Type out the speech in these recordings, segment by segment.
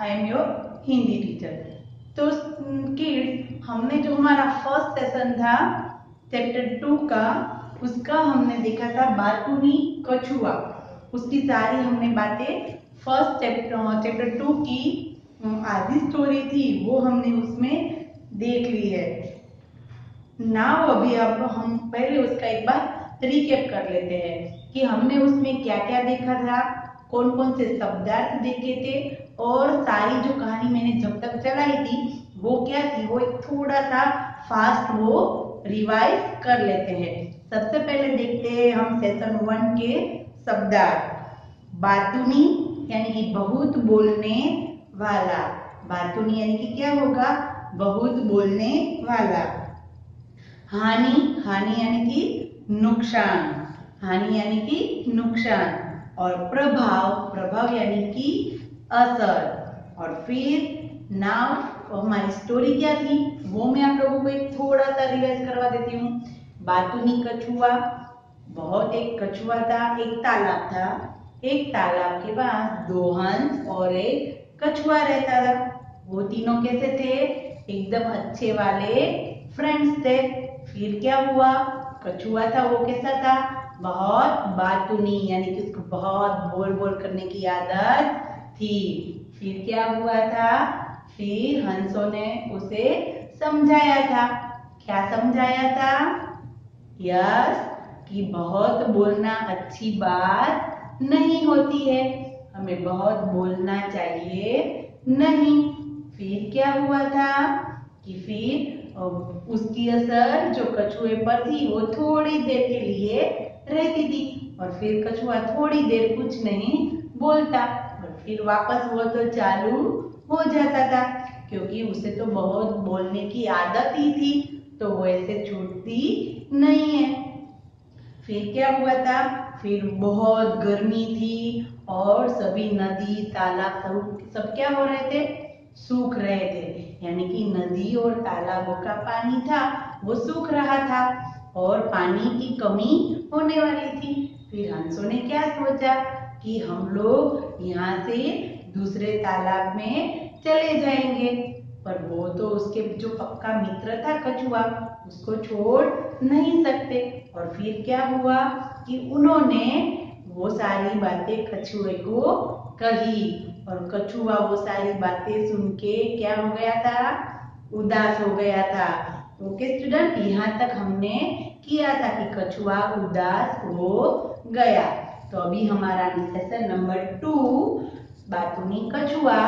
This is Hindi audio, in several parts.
I am your Hindi teacher. तो किड्स, हमने जो हमारा फर्स्ट सेशन था चैप्टर 2 का, उसका हमने देखा था बातूनी कछुआ। उसकी सारी हमने बातें फर्स्ट चैप्टर 2 की आधी स्टोरी थी वो हमने उसमें देख ली है। नाउ अभी अब हम पहले उसका एक बार रिकैप कर लेते हैं कि हमने उसमें क्या क्या देखा था, कौन कौन से शब्दार्थ देखे थे, और सारी जो कहानी मैंने जब तक चलाई थी वो क्या थी, वो एक थोड़ा सा फास्ट वो रिवाइज कर लेते हैं। सबसे पहले देखते हैं हम सेशन 1 के शब्दार्थ। बातूनी यानी कि बहुत बोलने वाला। बातूनी यानी कि क्या होगा, बहुत बोलने वाला। हानि, हानि यानी कि नुकसान, हानि यानी कि नुकसान। और प्रभाव, प्रभाव यानी कि असर। और फिर नाउ हमारी स्टोरी क्या थी वो मैं आप लोगों को एक थोड़ा सा रिवाइज करवा देती हूँ। बातूनी कछुआ, बहुत एक कछुआ था, एक तालाब था, एक तालाब के पास 2 हंस और एक कछुआ रहता था। वो तीनों कैसे थे, एकदम अच्छे वाले फ्रेंड्स थे। फिर क्या हुआ, कछुआ था वो कैसा था, बहुत बातूनी यानी कि उसको बहुत बोल बोल करने की आदत थी। फिर क्या हुआ था, फिर हंसों ने उसे समझाया था। क्या समझाया था, यस, कि बहुत बोलना अच्छी बात नहीं होती है, हमें बहुत बोलना चाहिए नहीं। फिर क्या हुआ था कि फिर उसकी असर जो कछुए पर थी वो थोड़ी देर के लिए रहती थी, और फिर कछुआ थोड़ी देर कुछ नहीं बोलता और फिर वापस वो तो चालू हो जाता था, क्योंकि उसे तो बहुत बोलने की आदत ही थी, तो वो ऐसे छूटती नहीं है। फिर क्या हुआ था, फिर बहुत गर्मी थी और सभी नदी तालाब सब क्या हो रहे थे, सूख रहे थे, यानी कि नदी और तालाबों का पानी था वो सूख रहा था और पानी की कमी होने वाली थी। फिर हंसों ने क्या सोचा कि हम लोग यहाँ से दूसरे तालाब में चले जाएंगे, पर वो तो उसके जो पक्का मित्र था कछुआ, उसको छोड़ नहीं सकते। और फिर क्या हुआ कि उन्होंने वो सारी बातें कछुए को कही, और कछुआ वो सारी बातें सुन के क्या हो गया था, उदास हो गया था। ओके स्टूडेंट, यहाँ तक हमने किया था कि कछुआ उदास हो गया। तो अभी हमारा सेशन नंबर 2 बातूनी कछुआ।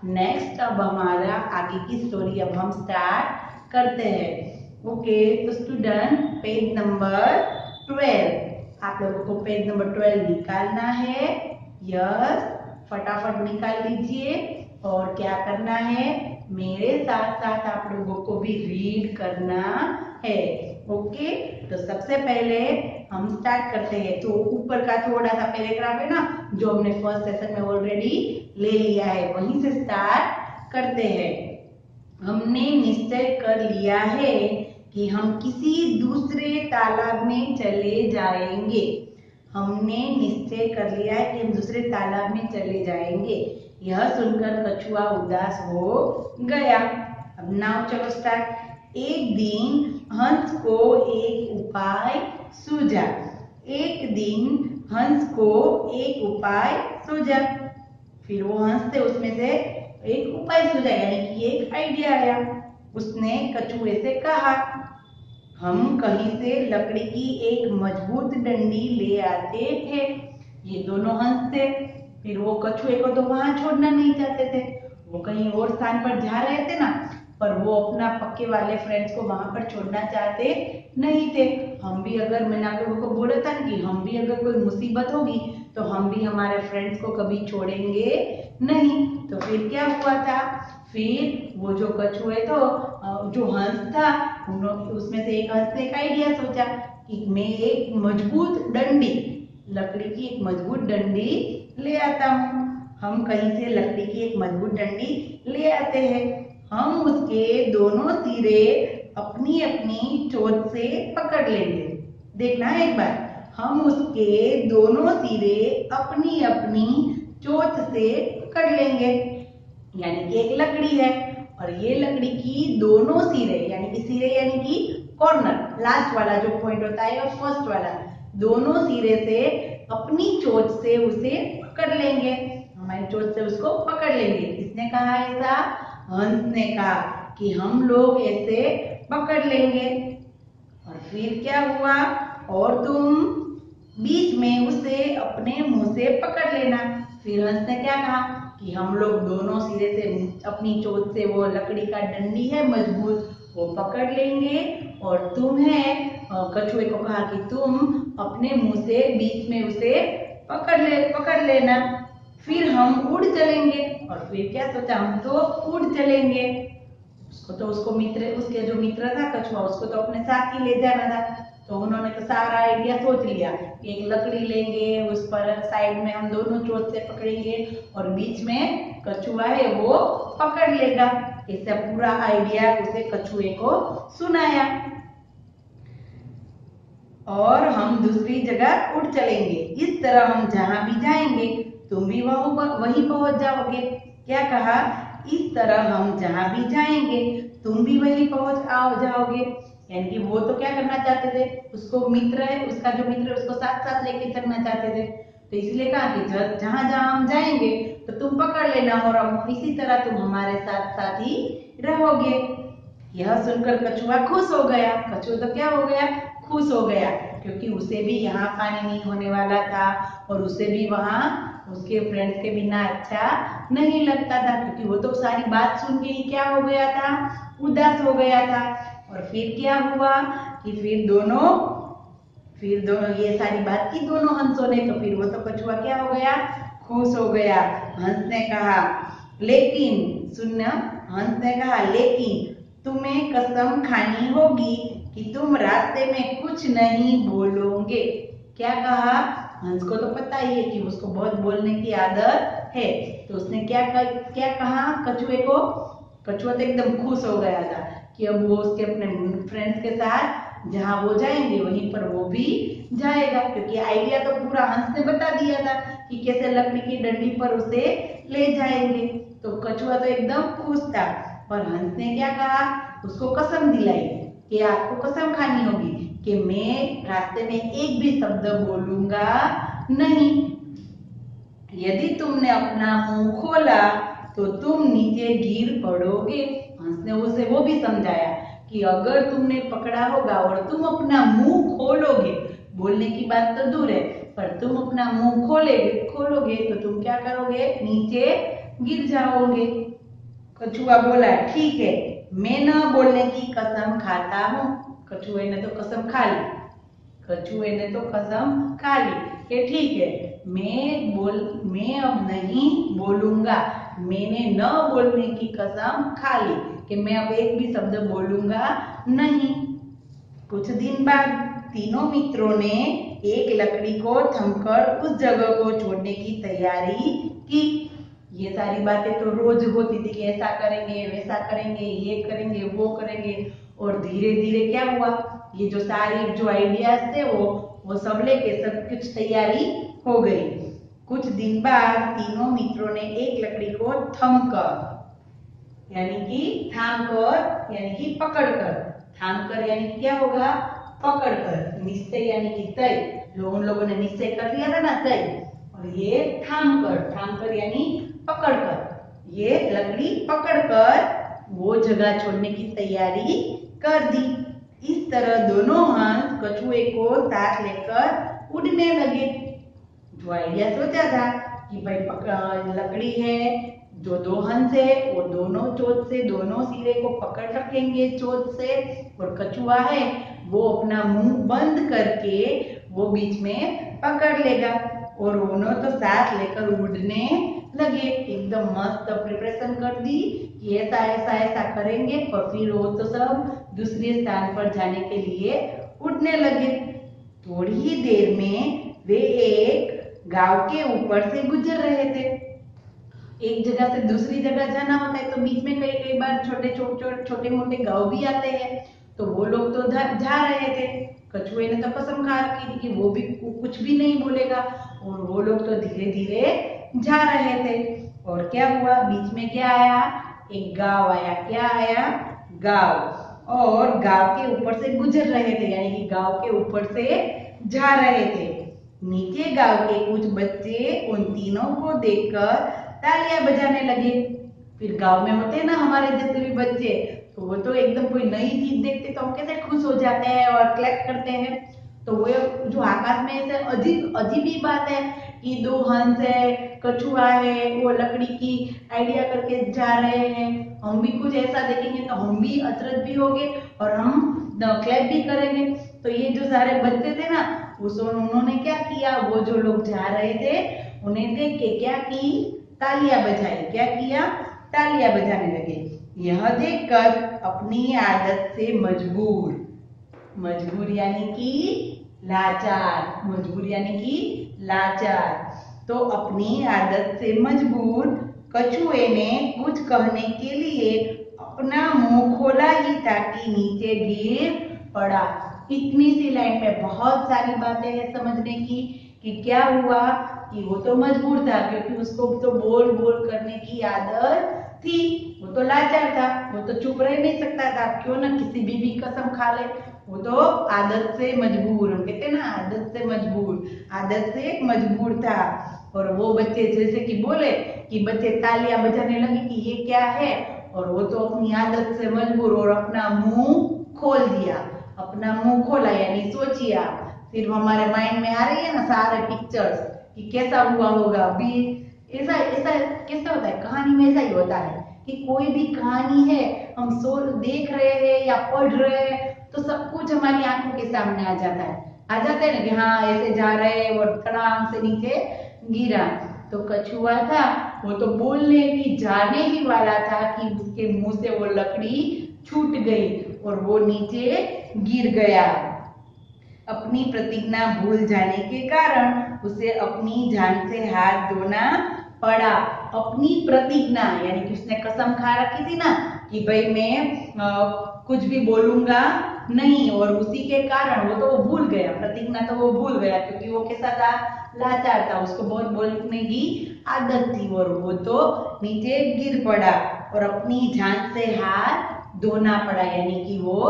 नेक्स्ट अब हमारा आगे की स्टोरी अब हम स्टार्ट करते हैं। ओके, तो स्टूडेंट पेज नंबर 12, आप लोगों को पेज नंबर 12 निकालना है। यस, फटाफट निकाल लीजिए और क्या करना है, मेरे साथ साथ आप लोगों को भी रीड करना है। ओके, तो सबसे पहले हम स्टार्ट करते हैं। तो ऊपर का थोड़ा सा पैराग्राफ है ना, जो हमने फर्स्ट सेशन में ऑलरेडी ले लिया है, वहीं से स्टार्ट करते हैं। हमने निश्चय कर लिया है कि हम किसी दूसरे तालाब में चले जाएंगे। हमने निश्चय कर लिया है कि हम दूसरे तालाब में चले जाएंगे। यह सुनकर कछुआ उदास हो गया। अब नाउ चलो स्टार्ट। एक दिन हंस को एक उपाय सूझा। एक दिन हंस को एक उपाय सूझा। फिर वो हंस थे उसमें से एक उपाय सूझा, यानी कि एक आइडिया आया। उसने कछुए से कहा, हम कहीं से लकड़ी की एक मजबूत डंडी ले आते हैं। ये दोनों हंस थे। फिर वो कछुए को तो वहां छोड़ना नहीं चाहते थे, वो कहीं और स्थान पर जा रहे थे ना, पर वो अपना पक्के वाले फ्रेंड्स को वहां पर छोड़ना चाहते नहीं थे। हम भी अगर, मैंने आप लोगों को बोला था कि हम भी अगर कोई मुसीबत होगी तो हम भी हमारे फ्रेंड्स को कभी छोड़ेंगे नहीं। तो फिर क्या हुआ था, फिर वो जो कछुए तो जो हंस था, उसमें से एक हंस ने एक आइडिया सोचा कि मैं एक मजबूत डंडी, लकड़ी की एक मजबूत डंडी ले आता हूँ। हम कहीं से लकड़ी की एक मजबूत डंडी ले आते हैं। हम उसके दोनों सिरे अपनी अपनी चोंच से पकड़ लेंगे। देखना एक बार, हम उसके दोनों सिरे अपनी अपनी चोंच से पकड़ लेंगे। यानी कि एक लकड़ी है और ये लकड़ी की दोनों सिरे यानी कि सिरे यानी कि कॉर्नर लास्ट वाला जो पॉइंट होता है और फर्स्ट वाला दोनों सिरे से अपनी चोंच से उसे पकड़ लेंगे, हमारी चोंच से उसको पकड़ लेंगे। किसने कहा ऐसा? हंस ने कहा कि हम लोग ऐसे पकड़ लेंगे। और फिर क्या हुआ? और तुम बीच में उसे अपने मुंह से पकड़ लेना। फिर हंस ने क्या कहा कि हम लोग दोनों सिरे से अपनी चोंच से वो लकड़ी का डंडी है मजबूत वो पकड़ लेंगे और कछुए को कहा कि तुम अपने मुंह से बीच में उसे पकड़ लेना। फिर हम उड़ चलेंगे। और फिर क्या सोचा? हम तो उड़ चलेंगे। उसके जो मित्र था कछुआ उसको तो अपने साथ ही ले जाना था, तो उन्होंने तो सारा आइडिया सोच लिया कि एक लकड़ी लेंगे, उस पर साइड में हम दोनों चोंच से पकड़ेंगे और बीच में कछुआ है वो पकड़ लेगा। ऐसा पूरा आइडिया उसे कछुए को सुनाया और हम दूसरी जगह उड़ चलेंगे। इस तरह हम जहां भी जाएंगे तुम भी वहीं पहुंच जाओगे। क्या कहा? इस तरह हम जहां भी जाएंगे तुम भी वहीं जाओगे। यानी कि वो तो क्या करना चाहते थे, उसको मित्र है उसका जो मित्र है उसको साथ साथ लेके चलना चाहते थे, तो इसलिए कहा कि जहां जहां हम जाएंगे तो तुम पकड़ लेना और हम इसी तरह तुम हमारे साथ साथ ही रहोगे। यह सुनकर कछुआ खुश हो गया। कछुआ तो क्या हो गया? खुश हो गया, क्योंकि उसे भी यहाँ पानी नहीं होने वाला था और उसे भी वहाँ उसके फ्रेंड्स के बिना अच्छा नहीं लगता था, क्योंकि वो तो सारी बात सुन के ही क्या हो गया था? उदास हो गया था। और फिर क्या हुआ कि फिर दोनों ये सारी बात की दोनों हंसों ने, तो फिर वो तो कछुआ क्या हो गया? खुश हो गया। हंस ने कहा लेकिन सुनना, हंस ने कहा लेकिन तुम्हें कसम खानी होगी कि तुम रास्ते में कुछ नहीं बोलोगे। क्या कहा? हंस को तो पता ही है कि उसको बहुत बोलने की आदत है, तो उसने क्या कहा कछुए को? कछुआ तो एकदम खुश हो गया था कि अब वो उसके अपने फ्रेंड्स के साथ जहां वो जाएंगे वहीं पर वो भी जाएगा, क्योंकि आइडिया तो पूरा हंस ने बता दिया था कि कैसे लकड़ी की डंडी पर उसे ले जाएंगे। तो कछुआ तो एकदम खुश था। पर हंस ने क्या कहा? उसको कसम दिलाई कि आपको कसम खानी होगी कि मैं रास्ते में एक भी शब्द बोलूंगा नहीं। यदि तुमने अपना मुंह खोला तो तुम नीचे गिर पड़ोगे। हंस ने उसे वो भी समझाया कि अगर तुमने पकड़ा होगा और तुम अपना मुंह खोलोगे, बोलने की बात तो दूर है, पर तुम अपना मुंह खोलोगे तो तुम क्या करोगे? नीचे गिर जाओगे। कछुआ बोला ठीक है, मैं न बोलने की कसम खाता हूँ। कछुए ने तो कसम खा ली। कि ठीक है, मैं अब नहीं बोलूंगा। मैंने न बोलने की कसम खा ली कि मैं अब एक भी शब्द बोलूंगा नहीं। कुछ दिन बाद तीनों मित्रों ने एक लकड़ी को थमकर उस जगह को छोड़ने की तैयारी की। ये सारी बातें तो रोज होती थी कि ऐसा करेंगे, वैसा करेंगे, ये करेंगे, वो करेंगे, और धीरे धीरे क्या हुआ? ये जो सारी जो आइडियाज थे वो सब लेके सब कुछ तैयारी हो गई। कुछ दिन बाद तीनों मित्रों ने एक लकड़ी को यानी कि पकड़कर यानी क्या होगा? पकड़कर। निश्चय यानी कि तय, जो उन लोगों ने निश्चय कर लिया था ना तय, और ये थामकर यानी पकड़कर, ये लकड़ी पकड़कर वो जगह छोड़ने की तैयारी कर दी। इस तरह दोनों हंस कछुए को साथ लेकर उड़ने लगे। जो आइडिया सोचा था कि भाई लकड़ी है, जो दो हंस है वो दोनों चोंच से दोनों सिरे को पकड़ रखेंगे चोंच से, और कछुआ है वो अपना मुंह बंद करके वो बीच में पकड़ लेगा, और दोनों तो साथ लेकर उड़ने लगे। एकदम मस्त प्रिपरेशन कर दी कि ऐसा करेंगे, और फिर वो तो सब दूसरे स्थान पर जाने के लिए उड़ने लगे। थोड़ी ही देर में वे एक गांव के ऊपर से गुजर रहे थे। एक जगह से दूसरी जगह जाना होता है तो बीच में कई बार छोटे मोटे गांव भी आते हैं, तो वो लोग तो जा रहे थे। कछुए ने तो कसम खा रखी थी कि वो भी कुछ भी नहीं बोलेगा, और वो लोग तो धीरे धीरे जा रहे थे। और क्या हुआ, बीच में क्या आया, एक गांव आया। क्या आया, गांव। और गांव के ऊपर से गुजर रहे थे, यानी कि गांव के ऊपर से जा रहे थे। नीचे गांव के कुछ बच्चे उन तीनों को देखकर तालियां बजाने लगे। फिर गांव में होते हैं ना हमारे जैसे भी बच्चे, तो वो तो एकदम कोई नई चीज देखते तो हम कैसे खुश हो जाते हैं और क्लैप करते हैं। तो वो जो आकाश में ऐसे अजीब अजीब ही बात है कि दो हंस है, कछुआ है, वो लकड़ी की आइडिया करके जा रहे हैं। हम भी कुछ ऐसा देखेंगे तो हम भी अचरज भी होंगे और हम क्लैप भी करेंगे। तो ये जो सारे बच्चे थे ना, उन्होंने क्या किया, वो जो लोग जा रहे थे उन्हें देख के क्या की, तालियां बजाई। क्या किया, तालियां बजाने लगे। यह देखकर अपनी आदत से मजबूर, मजबूर यानी कि लाचार, मजबूर यानी कि लाचार, तो अपनी आदत से मजबूर कछुए ने कुछ कहने के लिए अपना मुंह खोला ही ताकि नीचे गिर पड़ा। इतनी सी लाइन में बहुत सारी बातें हैं समझने की कि क्या हुआ कि वो तो मजबूर था क्योंकि उसको तो बोल बोल करने की आदत थी। वो तो लाचार था, वो तो चुप रह नहीं सकता था, क्यों ना किसी भी कसम खा ले। वो तो आदत से मजबूर, हम कहते हैं ना आदत से मजबूर, आदत से मजबूर था। और वो बच्चे जैसे कि बोले कि बच्चे तालियां बजाने लगे कि ये क्या है, और वो तो अपनी आदत से मजबूर और अपना मुंह खोल दिया। अपना मुंह खोला यानी सोचिया, फिर हमारे माइंड में आ रही है ना सारे पिक्चर्स कि कैसा हुआ होगा। अभी ऐसा ऐसा कैसा होता है, कहानी में ऐसा ही होता है कि कोई भी कहानी है हम देख रहे हैं या पढ़ रहे हैं तो सब कुछ हमारी आंखों के सामने आ जाता है, ना कि हाँ ऐसे जा रहे हैं और धड़ाम से नीचे गिरा। तो कछुआ था वो तो बोलने की जाने ही वाला था कि उसके मुंह से वो लकड़ी छूट गई और वो नीचे गिर गया। अपनी प्रतिज्ञा भूल जाने के कारण उसे अपनी जान से हाथ धोना पड़ा। अपनी प्रतिज्ञा यानी कि उसने कसम खा रखी थी ना कि भाई मैं कुछ भी बोलूंगा नहीं, और उसी के कारण वो भूल गया, प्रतिज्ञा तो वो भूल गया क्योंकि वो कैसा था, लाचार था, उसको बहुत बोलने की आदत थी और वो तो नीचे गिर पड़ा और अपनी जान से हाथ धोना पड़ा, यानी कि वो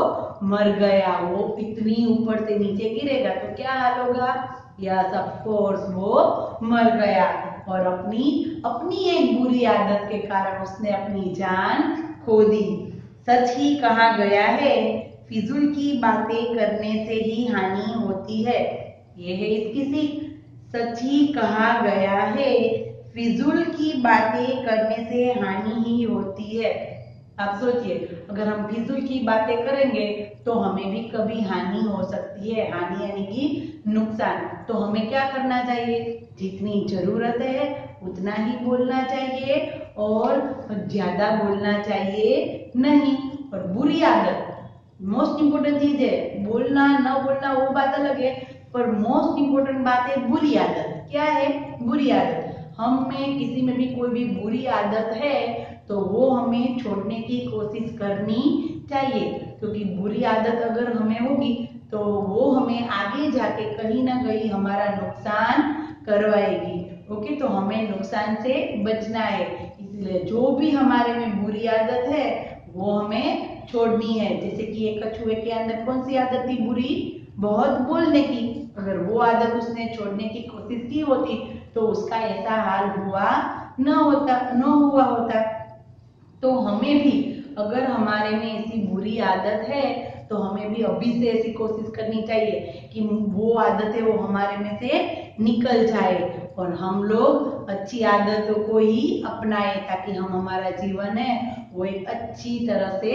मर गया। वो इतनी ऊपर से नीचे गिरेगा तो क्या हाल होगा, यस ऑफ कोर्स वो मर गया। और अपनी एक बुरी आदत के कारण उसने अपनी जान खो दी। सच ही कहा गया है, फिजूल की बातें करने से ही हानि होती है। ये है इसकी सीख। सच ही कहा गया है, फिजूल की बातें करने से हानि ही होती है। आप सोचिए, अगर हम फिजूल की बातें करेंगे तो हमें भी कभी हानि हो सकती है। हानि यानी कि नुकसान। तो हमें क्या करना चाहिए, जितनी जरूरत है उतना ही बोलना चाहिए और ज्यादा बोलना चाहिए नहीं। और बुरी आदत मोस्ट इंपोर्टेंट चीज है, बोलना ना बोलना वो बात अलग है, पर मोस्ट इंपोर्टेंट बात है बुरी आदत। क्या है बुरी आदत, हम में किसी में भी कोई भी बुरी आदत है तो वो हमें छोड़ने की कोशिश करनी चाहिए, क्योंकि बुरी आदत अगर हमें होगी तो वो हमें आगे जाके कहीं ना कहीं हमारा नुकसान करवाएगी। ओके, तो हमें नुकसान से बचना है, इसलिए जो भी हमारे में बुरी आदत है वो हमें छोड़नी है। जैसे कि एक कछुए के अंदर कौन सी आदत थी बुरी, बहुत बोलने की। अगर वो आदत उसने छोड़ने की कोशिश की होती तो उसका ऐसा हाल हुआ न हुआ होता। तो हमें भी अगर हमारे में ऐसी बुरी आदत है तो हमें भी अभी से ऐसी कोशिश करनी चाहिए कि वो आदत है वो हमारे में से निकल जाए और हम लोग अच्छी आदतों को ही अपनाए, ताकि हम हमारा जीवन है वो एक अच्छी तरह से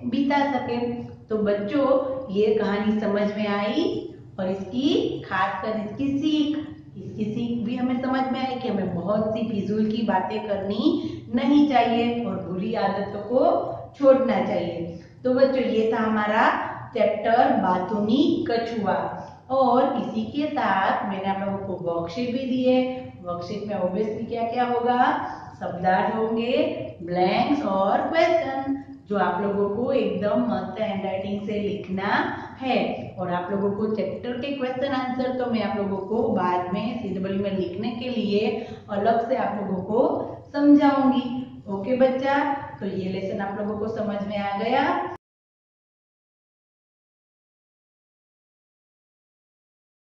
बिता सके। तो बच्चों, ये कहानी समझ में आई और इसकी खासकर इसकी सीख भी हमें समझ में आई कि हमें बहुत सी फिजूल की बातें करनी नहीं चाहिए और बुरी आदतों को छोड़ना चाहिए। तो बच्चों, ये था हमारा चैप्टर बातूनी कछुआ, और इसी के साथ मैंने आप लोगों को वर्कशीट भी दी है। वर्कशीट में ऑब्वियसली क्या क्या होगा, शब्दार्थ होंगे, ब्लैंक्स और क्वेश्चन, जो आप लोगों को एकदम मस्त हैंडराइटिंग से लिखना है। और आप लोगों को चैप्टर के क्वेश्चन आंसर तो मैं आप लोगों को बाद में CW में लिखने के लिए अलग से आप लोगों को समझा समझाऊंगी। ओके बच्चा, तो ये लेसन आप लोगों को समझ में आ गया।